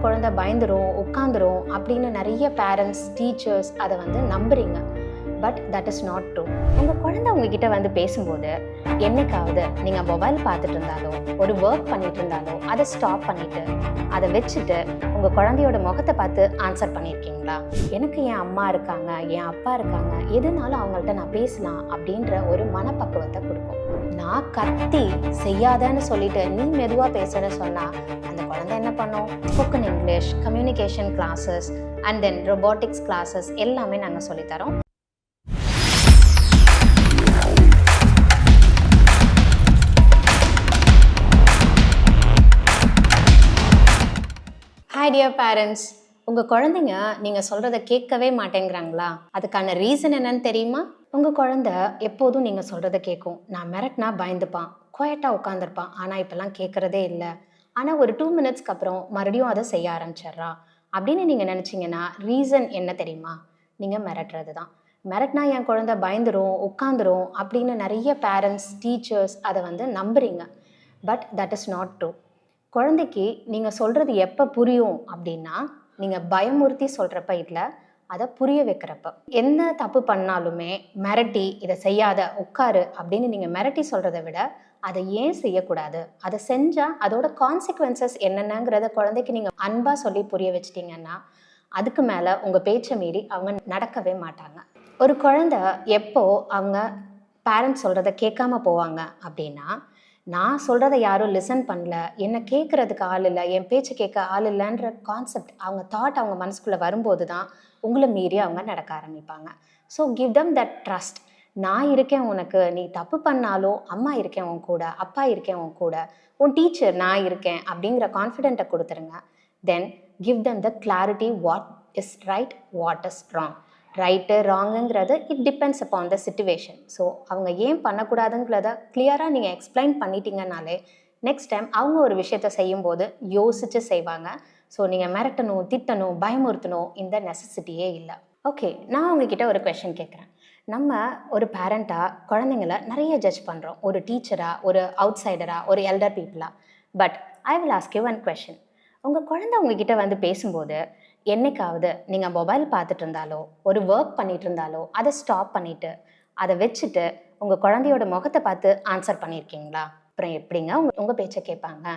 குழந்தை பயந்துரும், உட்காந்துரும் அப்படின்னு நிறைய பேரண்ட்ஸ், டீச்சர்ஸ் அதை வந்து நம்புறீங்க. But that is not true. உங்கள் குழந்தை உங்ககிட்ட வந்து பேசும்போது என்னைக்காவது நீங்கள் மொபைல் பார்த்துட்டு இருந்தாலோ, ஒரு ஒர்க் பண்ணிட்டு இருந்தாலோ, அதை ஸ்டாப் பண்ணிட்டு அதை வச்சுட்டு உங்கள் குழந்தையோட முகத்தை பார்த்து ஆன்சர் பண்ணியிருக்கீங்களா? எனக்கு என் அம்மா இருக்காங்க, என் அப்பா இருக்காங்க, எதுனாலும் அவங்கள்ட்ட நான் பேசலாம் அப்படின்ற ஒரு மனப்பக்குவத்தை கொடுக்கும். நான் கத்தி செய்யாதன்னு சொல்லிட்டு நீ மெதுவாக பேசுன்னு சொன்னால் அந்த குழந்தை என்ன பண்ணும்? Spoken English, communication classes and then robotics classes எல்லாமே நாங்கள் சொல்லித்தரோம். ஹாய் டியர் பேரண்ட்ஸ், உங்கள் குழந்தைங்க நீங்கள் சொல்கிறத கேட்கவே மாட்டேங்கிறாங்களா? அதுக்கான ரீசன் என்னன்னு தெரியுமா? உங்கள் குழந்த எப்போதும் நீங்கள் சொல்கிறத கேட்கும். நான் மிரட்டினா பயந்துப்பான், குவைட்டாக உட்காந்துருப்பான். ஆனால் இப்போல்லாம் கேட்குறதே இல்லை. ஆனால் ஒரு 2 மினிட்ஸ்க்கு அப்புறம் மறுபடியும் அதை செய்ய ஆரம்பிச்சிட்றா அப்படின்னு நீங்கள் நினச்சிங்கன்னா ரீசன் என்ன தெரியுமா? நீங்கள் மிரட்டுறது தான். மிரட்டினா என் குழந்தை பயந்துரும், உட்காந்துரும் அப்படின்னு நிறைய பேரண்ட்ஸ், டீச்சர்ஸ் அதை வந்து நம்புறீங்க. But that is not true. குழந்தைக்கு நீங்கள் சொல்கிறது எப்போ புரியும் அப்படின்னா, நீங்கள் பயமுறுத்தி சொல்கிறப்ப இல்லை, அதை புரிய வைக்கிறப்ப. என்ன தப்பு பண்ணாலுமே மிரட்டி இதை செய்யாத, உட்காரு அப்படின்னு நீங்கள் மிரட்டி சொல்கிறத விட அதை ஏன் செய்யக்கூடாது, அதை செஞ்சால் அதோட கான்சிக்வன்சஸ் என்னென்னங்கிறத குழந்தைக்கு நீங்கள் அன்பாக சொல்லி புரிய வச்சிட்டிங்கன்னா அதுக்கு மேலே உங்கள் பேச்சை மீறி அவங்க நடக்கவே மாட்டாங்க. ஒரு குழந்தை எப்போ அவங்க பேரண்ட்ஸ் சொல்கிறத கேட்காம போவாங்க அப்படின்னா, நான் சொல்கிறத யாரும் லிசன் பண்ணல, என்னை கேட்குறதுக்கு ஆள் இல்லை, என் பேச்சு கேட்க ஆள் இல்லைன்ற கான்செப்ட் அவங்க தாட் அவங்க மனசுக்குள்ளே வரும்போது தான் உங்களை மீறி அவங்க நடக்க ஆரம்பிப்பாங்க. So give them that trust. நான் இருக்கேன் உனக்கு, நீ தப்பு பண்ணாலும் அம்மா இருக்கேன் உன் கூட, அப்பா இருக்கேன் உன் கூட, உன் டீச்சர் நான் இருக்கேன் அப்படிங்கிற கான்ஃபிடென்ட்டை கொடுத்துருங்க. Then give them the clarity, what is right, what is wrong. Right ராங்குங்கிறது it depends upon the situation. So அவங்க ஏன் பண்ணக்கூடாதுங்கிறத கிளியராக நீங்கள் எக்ஸ்பிளைன் பண்ணிட்டீங்கனாலே நெக்ஸ்ட் டைம் அவங்க ஒரு விஷயத்த செய்யும்போது யோசித்து செய்வாங்க. ஸோ நீங்கள் மிரட்டணும், திட்டணும், பயமுறுத்தணும் இந்த நெசசிட்டியே இல்லை. ஓகே, நான் உங்ககிட்ட ஒரு கொஷின் கேட்குறேன். நம்ம ஒரு பேரண்ட்டாக குழந்தைங்கள நிறைய ஜட்ஜ் பண்ணுறோம், ஒரு டீச்சராக, ஒரு அவுட் சைடராக, ஒரு எல்டர் பீப்புளாக. But I will ask you one question. உங்கள் குழந்தை உங்ககிட்ட வந்து பேசும்போது என்னைக்காவது நீங்கள் மொபைல் பார்த்துட்டு இருந்தாலோ, ஒரு ஒர்க் பண்ணிட்டு இருந்தாலோ, அதை ஸ்டாப் பண்ணிவிட்டு அதை வச்சுட்டு உங்கள் குழந்தையோட முகத்தை பார்த்து ஆன்சர் பண்ணியிருக்கீங்களா? அப்புறம் எப்படிங்க உங்கள் பேச்சை கேட்பாங்க?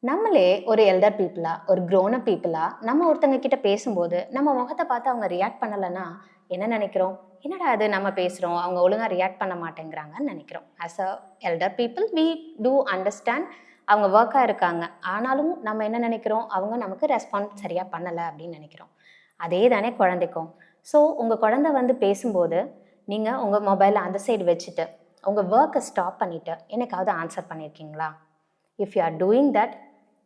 நம்மளே ஒரு எல்டர் பீப்புளாக, ஒரு க்ரோன் அப் பீப்புளாக நம்ம ஒருத்தங்க கிட்ட பேசும்போது நம்ம முகத்தை பார்த்து அவங்க ரியாக்ட் பண்ணலைன்னா என்ன நினைக்கிறோம்? என்னடா அது நம்ம பேசுகிறோம், அவங்க ஒழுங்காக ரியாக்ட் பண்ண மாட்டேங்கிறாங்கன்னு நினைக்கிறோம். As a elder people we do understand அவங்க ஒர்க்காக இருக்காங்க. ஆனாலும் நம்ம என்ன நினைக்கிறோம்? அவங்க நமக்கு ரெஸ்பாண்ட் சரியாக பண்ணலை அப்படின்னு நினைக்கிறோம். அதே தானே குழந்தைக்கும். ஸோ உங்கள் குழந்தை வந்து பேசும்போது நீங்கள் உங்கள் மொபைலை அந்த சைடு வச்சுட்டு உங்கள் ஒர்க்கை ஸ்டாப் பண்ணிவிட்டு என்னைக்காவது ஆன்சர் பண்ணியிருக்கீங்களா? If you are doing that,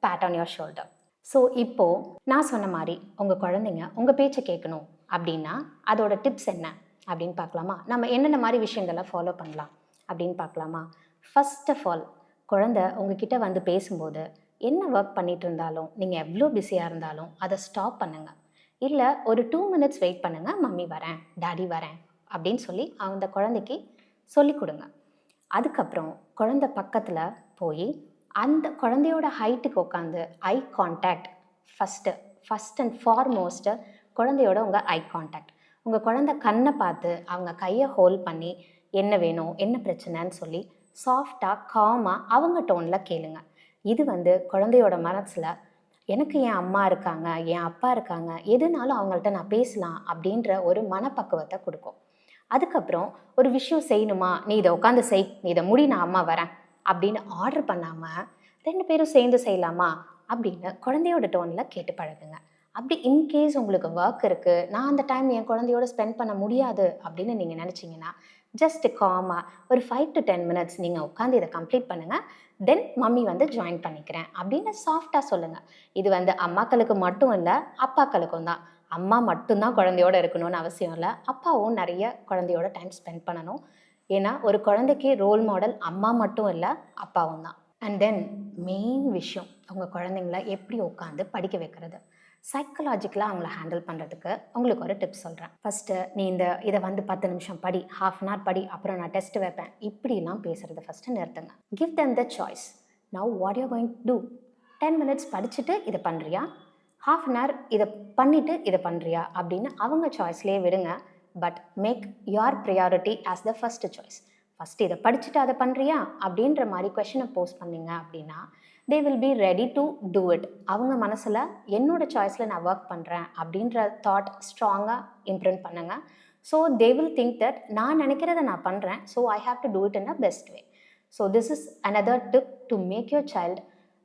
pat on your shoulder. So இப்போது நான் சொன்ன மாதிரி உங்கள் குழந்தைங்க உங்கள் பேச்சை கேட்கணும் அப்படின்னா அதோட டிப்ஸ் என்ன அப்படின்னு பார்க்கலாமா? நம்ம என்னென்ன மாதிரி விஷயங்களை ஃபாலோ பண்ணலாம் அப்படின்னு பார்க்கலாமா? ஃபர்ஸ்ட் ஆஃப் ஆல், குழந்தை உங்ககிட்ட வந்து பேசும்போது என்ன ஒர்க் பண்ணிட்டு இருந்தாலும், நீங்கள் எவ்வளோ பிஸியாக இருந்தாலும் அதை ஸ்டாப் பண்ணுங்கள். இல்லை ஒரு 2 மினிட்ஸ் வெயிட் பண்ணுங்கள், மம்மி வரேன், டாடி வரேன் அப்படின்னு சொல்லி அந்த குழந்தைக்கு சொல்லி கொடுங்க. அதுக்கப்புறம் குழந்தை பக்கத்தில் போய் அந்த குழந்தையோட ஹைட்டுக்கு உட்காந்து eye contact first and foremost குழந்தையோட உங்கள் ஐ கான்டாக்ட். உங்கள் குழந்தை கண்ணை பார்த்து அவங்க கையை ஹோல்ட் பண்ணி என்ன வேணும், என்ன பிரச்சனைன்னு சொல்லி சாஃப்டாக, காமாக அவங்க டோனில் கேளுங்க. இது வந்து குழந்தையோட மனசில் எனக்கு என் அம்மா இருக்காங்க, என் அப்பா இருக்காங்க, எதுனாலும் அவங்கள்ட்ட நான் பேசலாம் அப்படின்ற ஒரு மனப்பக்குவத்தை கொடுக்கும். அதுக்கப்புறம் ஒரு விஷயம் செய்யணுமா, நீ இதை உட்காந்து செய், நீ இதை முடி, நான் அம்மா வரேன் அப்படின்னு ஆர்டர் பண்ணாமல் 2 பேரும் சேர்ந்து செய்யலாமா அப்படின்னு குழந்தையோட டோனில் கேட்டு பழகுங்க. அப்படி இன்கேஸ் உங்களுக்கு ஒர்க் இருக்குது, நான் அந்த டைம் என் குழந்தையோட ஸ்பெண்ட் பண்ண முடியாது அப்படின்னு நீங்கள் நினச்சிங்கன்னா ஜஸ்ட் காமாக ஒரு 5 to 10 மினிட்ஸ் நீங்கள் உட்காந்து இதை கம்ப்ளீட் பண்ணுங்கள். தென் மம்மி வந்து ஜாயின் பண்ணிக்கிறேன் அப்படின்னு சாஃப்டாக சொல்லுங்கள். இது வந்து அம்மாக்களுக்கு மட்டும் இல்லை, அப்பாக்களுக்கும் தான். அம்மா மட்டும்தான் குழந்தையோட இருக்கணும்னு அவசியம் இல்லை, அப்பாவும் நிறைய குழந்தையோட டைம் ஸ்பெண்ட் பண்ணணும். ஏன்னா ஒரு குழந்தைக்கு ரோல் மாடல் அம்மா மட்டும் இல்லை, அப்பாவும் தான். அண்ட் தென் மெயின் விஷயம், உங்கள் குழந்தைங்கள எப்படி உட்காந்து படிக்க வைக்கிறது. சைக்கலாஜிக்கலாக அவங்கள ஹேண்டில் பண்ணுறதுக்கு உங்களுக்கு ஒரு டிப்ஸ் சொல்கிறேன். ஃபஸ்ட்டு, நீ இதை வந்து 10 நிமிஷம் படி, ½ அன் ஹவர் படி, அப்புறம் நான் டெஸ்ட் வைப்பேன், இப்படிலாம் பேசுகிறத ஃபஸ்ட்டு நிறுத்துங்க. Give them the choice. Now what you're going to do? 10 minutes படிச்சுட்டு இதை பண்ணுறியா, ஹாஃப் அன் ஹவர் இதை பண்ணிவிட்டு இதை பண்ணுறியா அப்படின்னு அவங்க சாய்ஸ்லேயே விடுங்க. But make your priority as the first choice. First இதை படிச்சுட்டு அதை பண்ணுறியா அப்படின்ற மாதிரி கொஷனை போஸ்ட் பண்ணிங்க அப்படின்னா they will be ready to do it. அவங்க மனசில் என்னோட சாய்ஸில் நான் ஒர்க் பண்ணுறேன் அப்படின்ற தாட் ஸ்ட்ராங்காக இம்ப்ரிண்ட் பண்ணுங்க. So they will think that நான் நினைக்கிறத நான் பண்ணுறேன், so I have to do it in a best way. So this is another tip to make your child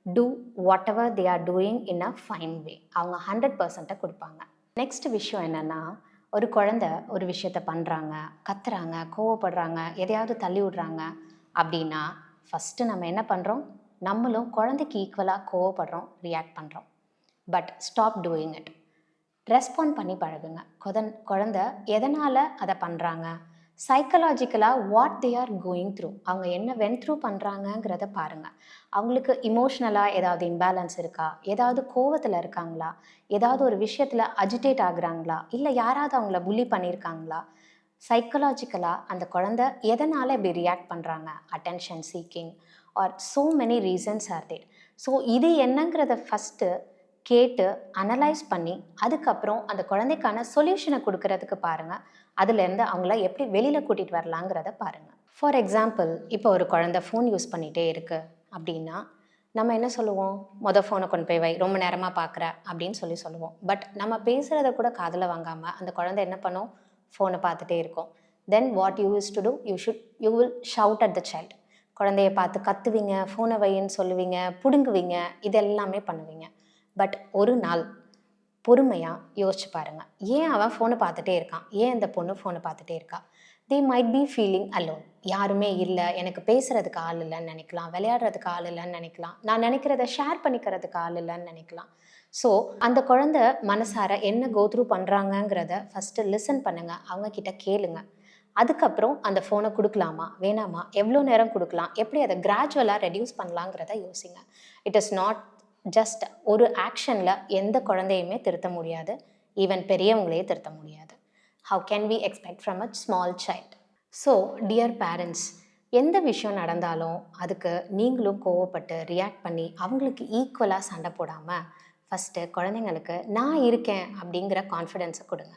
do whatever they are doing in a fine way. அவங்க 100% கொடுப்பாங்க. Next விஷயம் என்னென்னா, ஒரு குழந்தை ஒரு விஷயத்த பண்ணுறாங்க, கத்துறாங்க, கோவப்படுறாங்க, எதையாவது தள்ளி விடுறாங்க அப்படின்னா ஃபஸ்ட்டு நம்ம என்ன பண்ணுறோம், நம்மளும் குழந்தைக்கு ஈக்குவலாக கோவப்படுறோம், ரியாக்ட் பண்ணுறோம். But stop doing it. Respond பண்ணி பழகுங்க. குழந்தை எதனால் அதை பண்ணுறாங்க, சைக்கலாஜிக்கலாக what they are going through, அவங்க என்ன வென் த்ரூ பண்ணுறாங்கங்கிறத பாருங்கள். அவங்களுக்கு இமோஷ்னலாக ஏதாவது இம்பேலன்ஸ் இருக்கா, ஏதாவது கோவத்தில் இருக்காங்களா, ஏதாவது ஒரு விஷயத்தில் அஜிடேட் ஆகுறாங்களா, இல்லை யாராவது அவங்கள புல்லி பண்ணியிருக்காங்களா, சைக்கலாஜிக்கலாக அந்த குழந்தை எதனால் இப்படி ரியாக்ட் பண்ணுறாங்க, attention seeking or so many reasons are there. So இது என்னங்கிறத ஃபஸ்ட்டு கேட்டு அனலைஸ் பண்ணி அதுக்கப்புறம் அந்த குழந்தைக்கான சொல்யூஷனை கொடுக்கறதுக்கு பாருங்கள். அதுலேருந்து அவங்கள எப்படி வெளியில் கூட்டிகிட்டு வரலாங்கிறத பாருங்கள். ஃபார் எக்ஸாம்பிள், இப்போ ஒரு குழந்தை ஃபோன் யூஸ் பண்ணிகிட்டே இருக்குது அப்படின்னா நம்ம என்ன சொல்லுவோம், ஃபோனை கொண்டு போய் வை, ரொம்ப நேரமாக பார்க்குற அப்படின்னு சொல்லுவோம். பட் நம்ம பேசுகிறத கூட காதில் வாங்காமல் அந்த குழந்தை என்ன பண்ணும், ஃபோனை பார்த்துட்டே இருக்கும். Then what you use to do, you will shout at the child. குழந்தைய பார்த்து கத்துவீங்க, ஃபோனை வைன்னு சொல்லுவீங்க, பிடுங்குவீங்க, இது எல்லாமே பண்ணுவீங்க. பட் ஒரு நாள் பொறுமையாக யோசிச்சு பாருங்கள், ஏன் அவன் ஃபோனை பார்த்துட்டே இருக்கான், ஏன் அந்த பொண்ணு ஃபோனை பார்த்துட்டே இருக்கா. They might be feeling alone. யாருமே இல்லை, எனக்கு பேசுகிறதுக்கு ஆள் இல்லைன்னு நினைக்கலாம், விளையாடுறதுக்கு ஆள் இல்லைன்னு நினைக்கலாம், நான் நினைக்கிறத ஷேர் பண்ணிக்கிறதுக்கு ஆள் இல்லைன்னு நினைக்கலாம். ஸோ அந்த குழந்தை மனசார என்ன கோத்ரூ பண்ணுறாங்கங்கிறத ஃபஸ்ட்டு லிசன் பண்ணுங்கள், அவங்கக்கிட்ட கேளுங்க. அதுக்கப்புறம் அந்த ஃபோனை கொடுக்கலாமா வேணாமா, எவ்வளோ நேரம் கொடுக்கலாம், எப்படி அதை கிராஜுவலாக ரெடியூஸ் பண்ணலாங்கிறத யோசிங்க. இட் இஸ் நாட் ஜஸ்ட் ஒரு ஆக்ஷனில் எந்த குழந்தையுமே திருத்த முடியாது, ஈவன் பெரியவங்களையே திருத்த முடியாது. How can we expect from a small child? So dear parents, எந்த விஷயம் நடந்தாலும் அதுக்கு நீங்களும் கோவப்பட்டு ரியாக்ட் பண்ணி அவங்களுக்கு ஈக்குவலாக சண்டை போடாமல் ஃபஸ்ட்டு குழந்தைங்களுக்கு நான் இருக்கேன் அப்படிங்கிற கான்ஃபிடென்ஸை கொடுங்க.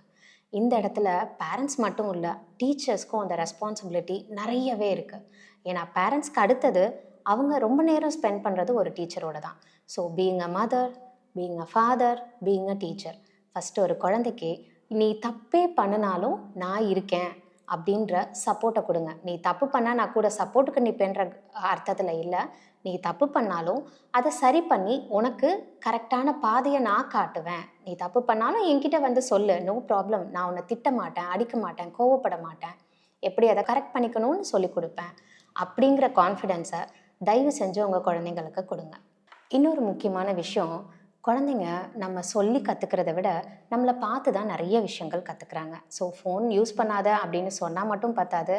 இந்த இடத்துல பேரண்ட்ஸ் மட்டும் இல்லை, டீச்சர்ஸ்க்கும் அந்த ரெஸ்பான்சிபிலிட்டி நிறையவே இருக்குது. ஏன்னா பேரண்ட்ஸ்க்கு அடுத்தது அவங்க ரொம்ப நேரம் ஸ்பெண்ட் பண்ணுறது ஒரு டீச்சரோட தான். So being a mother, being a father, being a teacher, first ஒரு குழந்தைக்கு நீ தப்பே பண்ணினாலும் நான் இருக்கேன் அப்படின்ற சப்போர்ட்டை கொடுங்க. நீ தப்பு பண்ணால் நான் கூட சப்போர்ட்டுக்கு நிற்பேன்ற அர்த்தத்தில் இல்லை, நீ தப்பு பண்ணாலும் அதை சரி பண்ணி உனக்கு கரெக்டான பாதையை நான் காட்டுவேன். நீ தப்பு பண்ணாலும் என்கிட்ட வந்து சொல்லு, நோ ப்ராப்ளம், நான் உன்னை திட்ட மாட்டேன், அடிக்க மாட்டேன், கோவப்பட மாட்டேன், எப்படி அதை கரெக்ட் பண்ணிக்கணும்னு சொல்லி கொடுப்பேன் அப்படிங்கிற கான்ஃபிடென்ஸை தயவு செஞ்சு உங்கள் குழந்தைங்களுக்கு கொடுங்க. இன்னொரு முக்கியமான விஷயம், குழந்தைங்க நம்ம சொல்லி கற்றுக்கிறத விட நம்மளை பார்த்து தான் நிறைய விஷயங்கள் கற்றுக்குறாங்க. ஸோ ஃபோன் யூஸ் பண்ணாத அப்படின்னு சொன்னால் மட்டும் பத்தாது,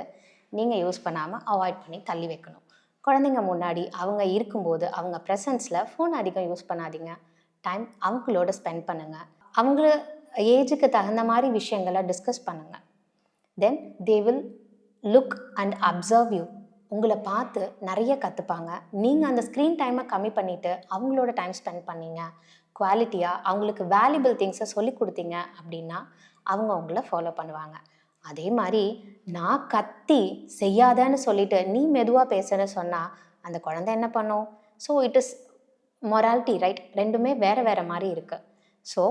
நீங்கள் யூஸ் பண்ணாமல் அவாய்ட் பண்ணி தள்ளி வைக்கணும். குழந்தைங்க முன்னாடி அவங்க இருக்கும்போது அவங்க ப்ரெசன்ஸில் ஃபோன் அதிகம் யூஸ் பண்ணாதீங்க. டைம் அவங்களோட ஸ்பெண்ட் பண்ணுங்கள். அவங்கள ஏஜுக்கு தகுந்த மாதிரி விஷயங்களை டிஸ்கஸ் பண்ணுங்கள். Then they will look and observe you. உங்களை பார்த்து நிறைய கற்றுப்பாங்க. நீங்கள் அந்த ஸ்க்ரீன் டைமை கம்மி பண்ணிவிட்டு அவங்களோட டைம் ஸ்பெண்ட் பண்ணீங்க, குவாலிட்டியாக அவங்களுக்கு வேல்யூபிள் திங்ஸை சொல்லி கொடுத்தீங்க அப்படின்னா அவங்க உங்களை ஃபாலோ பண்ணுவாங்க. அதே மாதிரி நான் கத்தி செய்யாதன்னு சொல்லிட்டு நீ மெதுவாக பேசுன்னு சொன்னால் அந்த குழந்தை என்ன பண்ணும்? So it is morality, right? ரெண்டுமே வேறு வேறு மாதிரி இருக்குது. ஸோ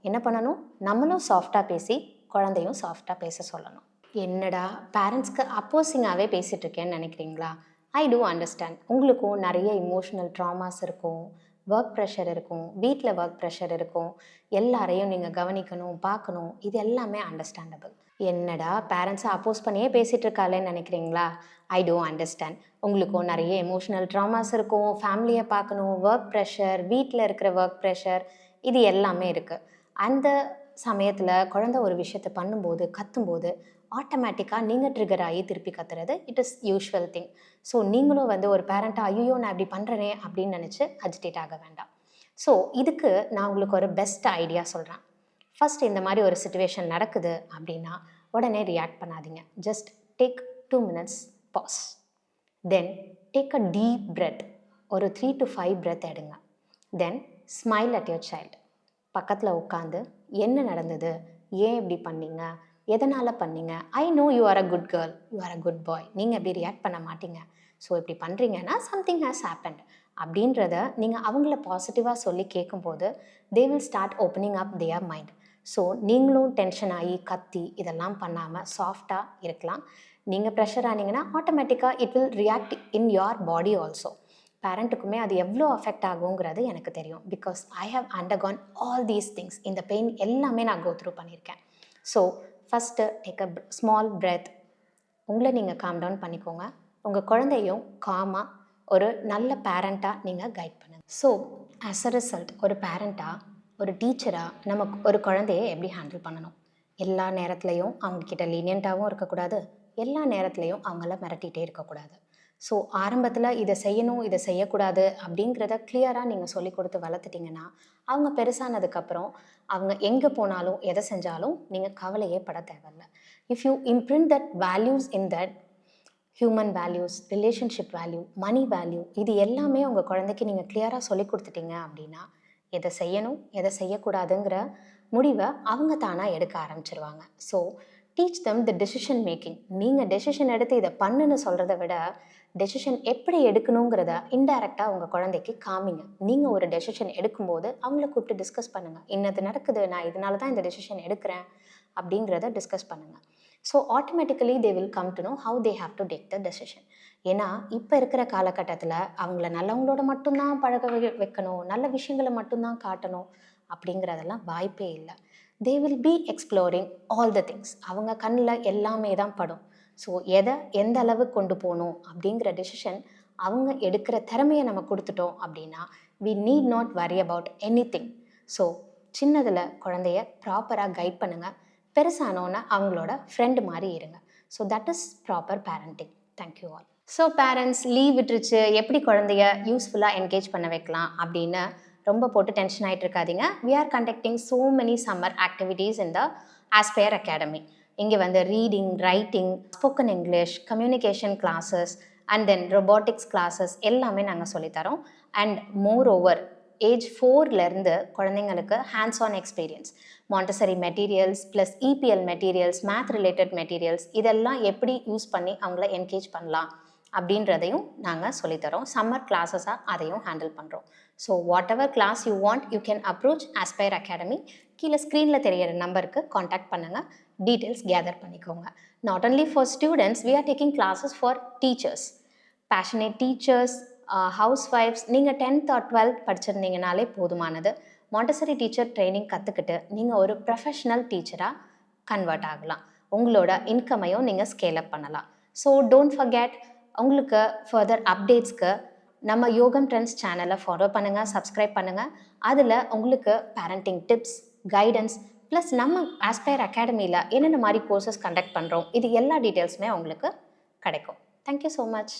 என்ன பண்ணணும், நம்மளும் சாஃப்டாக பேசி குழந்தையும் சாஃப்டாக பேச சொல்லணும். என்னடா பேரண்ட்ஸ்க்கு அப்போசிங்காகவே பேசிகிட்டு இருக்கேன்னு நினைக்கிறீங்களா? ஐ டூ அண்டர்ஸ்டாண்ட். உங்களுக்கும் நிறைய இமோஷ்னல் ட்ராமாஸ் இருக்கும், ஒர்க் ப்ரெஷர் இருக்கும், வீட்டில் ஒர்க் ப்ரெஷர் இருக்கும், எல்லாரையும் நீங்கள் கவனிக்கணும், பார்க்கணும், இது எல்லாமே அண்டர்ஸ்டாண்டபிள். என்னடா பேரண்ட்ஸை அப்போஸ் பண்ணியே பேசிகிட்டு இருக்காளேன்னு நினைக்கிறீங்களா? ஐ டூ அண்டர்ஸ்டாண்ட். உங்களுக்கும் நிறைய எமோஷ்னல் ட்ராமாஸ் இருக்கும், ஃபேமிலியை பார்க்கணும், ஒர்க் ப்ரெஷர், வீட்டில் இருக்கிற ஒர்க் ப்ரெஷர், இது எல்லாமே இருக்குது. அந்த சமயத்தில் குழந்தை ஒரு விஷயத்தை பண்ணும்போது கத்தும்போது ஆட்டோமேட்டிக்காக நீங்கள் ட்ரிகர் ஆகி திருப்பி கத்துறது it is usual thing. So நீங்களும் வந்து ஒரு பேரண்ட்டாக ஐயோ நான் இப்படி பண்ணுறேனே அப்படின்னு நினச்சி அஜிடேட் ஆக வேண்டாம். ஸோ இதுக்கு நான் உங்களுக்கு ஒரு பெஸ்ட் ஐடியா சொல்கிறேன். ஃபஸ்ட் இந்த மாதிரி ஒரு சிச்சுவேஷன் நடக்குது அப்படின்னா உடனே ரியாக்ட் பண்ணாதீங்க. Just take 2 minutes pause. Then take a deep breath. ஒரு 3 to 5 பிரெத் எடுங்க. Then smile at your child. பக்கத்தில் உட்காந்து என்ன நடந்தது, ஏன் இப்படி பண்ணீங்க, எதனால் பண்ணீங்க, I know you are a good girl, you are a good boy, நீங்கள் இப்படி ரியாக்ட் பண்ண மாட்டீங்க, ஸோ இப்படி பண்ணுறீங்கன்னா சம்திங் ஹேஸ் ஹேப்பன்ட் அப்படின்றத நீங்கள் அவங்கள பாசிட்டிவாக சொல்லி கேட்கும்போது they will start opening up their mind. So நீங்களும் டென்ஷன் ஆகி கத்தி இதெல்லாம் பண்ணாமல் சாஃப்டாக இருக்கலாம். நீங்கள் ப்ரெஷர் ஆனீங்கன்னா ஆட்டோமேட்டிக்காக it will react in your body also. பேரண்ட்டுக்குமே அது எவ்வளோ அஃபெக்ட் ஆகுங்கிறது எனக்கு தெரியும். Because I have undergone all these things. இந்த பெயின் எல்லாமே நான் கோ த்ரூ பண்ணியிருக்கேன். So first take a small breath. உங்களை நீங்கள் காம் டவுன் பண்ணிக்கோங்க. உங்கள் குழந்தையும் காமாக ஒரு நல்ல பேரண்ட்டாக நீங்கள் கைட் பண்ணுங்கள். ஸோ ஆஸ் அ ரிசல்ட் ஒரு பேரண்ட்டாக ஒரு டீச்சராக நமக்கு ஒரு குழந்தைய எப்படி ஹேண்டில் பண்ணணும்? எல்லா நேரத்துலையும் அவங்கக்கிட்ட லீனியண்ட்டாகவும் இருக்கக்கூடாது, எல்லா நேரத்துலையும் அவங்கள மிரட்டிகிட்டே இருக்கக்கூடாது. ஸோ ஆரம்பத்தில் இதை செய்யணும் இதை செய்யக்கூடாது அப்படிங்கிறத கிளியராக நீங்கள் சொல்லி கொடுத்து வளர்த்துட்டிங்கன்னா அவங்க பெருசானதுக்கப்புறம் அவங்க எங்கே போனாலும் எதை செஞ்சாலும் நீங்கள் கவலையே பட தேவையில்லை. If you imprint that values in that human values, relationship value, money value, இது எல்லாமே உங்கள் குழந்தைக்கு நீங்கள் கிளியராக சொல்லி கொடுத்துட்டீங்க அப்படின்னா எதை செய்யணும் எதை செய்யக்கூடாதுங்கிற முடிவை அவங்க தானாக எடுக்க ஆரம்பிச்சிருவாங்க. So teach them the decision making. நீங்கள் டெசிஷன் எடுத்து இதை பண்ணுன்னு சொல்கிறத விட டெசிஷன் எப்படி எடுக்கணுங்கிறத இன்டைரக்டாக உங்கள் குழந்தைக்கு காமிங்க. நீங்கள் ஒரு டெசிஷன் எடுக்கும்போது அவங்கள கூப்பிட்டு டிஸ்கஸ் பண்ணுங்கள். இன்னது நடக்குது, நான் இதனால தான் இந்த டெசிஷன் எடுக்கிறேன் அப்படிங்கிறத டிஸ்கஸ் பண்ணுங்கள். So automatically they will come to know how they have to take the decision. ஏன்னா இப்போ இருக்கிற காலகட்டத்தில் அவங்கள நல்லவங்களோட மட்டும்தான் பழக வைக்கணும், நல்ல விஷயங்களை மட்டும்தான் காட்டணும் அப்படிங்கிறதெல்லாம் வாய்ப்பே இல்லை. They will be exploring all the things. அவங்க கண்ணில் எல்லாமே தான் படும். ஸோ எதை எந்த அளவுக்கு கொண்டு போகணும் அப்படிங்கிற டெசிஷன் அவங்க எடுக்கிற திறமையை நம்ம கொடுத்துட்டோம் அப்படின்னா we need not worry about any thing. So சின்னதில் குழந்தைய ப்ராப்பராக கைட் பண்ணுங்கள். பெருசானோன்னா அவங்களோட ஃப்ரெண்டு மாதிரி இருங்க. So that is proper parenting. Thank you all. So parents leave விட்டுருச்சு, எப்படி குழந்தைய யூஸ்ஃபுல்லாக என்கேஜ் பண்ண வைக்கலாம் அப்படின்னு ரொம்ப போட்டு டென்ஷன் ஆகிட்டு இருக்காதீங்க. We are conducting so many summer activities in the Aspire Academy. இங்கே வந்து reading, writing, spoken English, communication classes and then robotics classes எல்லாமே நாங்கள் சொல்லித்தரோம். அண்ட் மோர் ஓவர் ஏஜ் 4லேருந்து குழந்தைங்களுக்கு hands on experience, Montessori materials plus EPL materials, math related materials இதெல்லாம் எப்படி use பண்ணி அவங்கள என்கேஜ் பண்ணலாம் அப்படின்றதையும் நாங்கள் சொல்லித்தரோம். சம்மர் கிளாஸஸாக அதையும் ஹேண்டில் பண்ணுறோம். So whatever class you want you can approach Aspire Academy. கீழே ஸ்க்ரீனில் தெரிகிற நம்பருக்கு காண்டாக்ட் பண்ணுங்கள், டீட்டெயில்ஸ் கேதர் பண்ணிக்கோங்க. Not only for students, we are taking classes for teachers, passionate teachers, ஹவுஸ் ஒய்ஃப்ஸ். நீங்கள் 10th or 12th படிச்சிருந்தீங்கனாலே போதுமானது. மாண்டசரி டீச்சர் ட்ரைனிங் கற்றுக்கிட்டு நீங்கள் ஒரு ப்ரொஃபஷ்னல் டீச்சராக கன்வெர்ட் ஆகலாம். உங்களோட இன்கமையும் நீங்கள் ஸ்கேல் அப் பண்ணலாம். ஸோ டோன்ட் ஃபர்கெட், உங்களுக்கு ஃபர்தர் அப்டேட்ஸ்க்கு நம்ம யோகம் ட்ரெண்ட்ஸ் சேனலை ஃபாலோ பண்ணுங்கள், சப்ஸ்கிரைப் பண்ணுங்கள். அதில் உங்களுக்கு பேரண்டிங் டிப்ஸ், கைடன்ஸ் ப்ளஸ் நம்ம ஆஸ்பயர் அகாடமியில் என்னென்ன மாதிரி கோர்சஸ் கண்டக்ட் பண்ணுறோம் இது எல்லா டீட்டெயில்ஸுமே உங்களுக்கு கிடைக்கும். Thank you so much.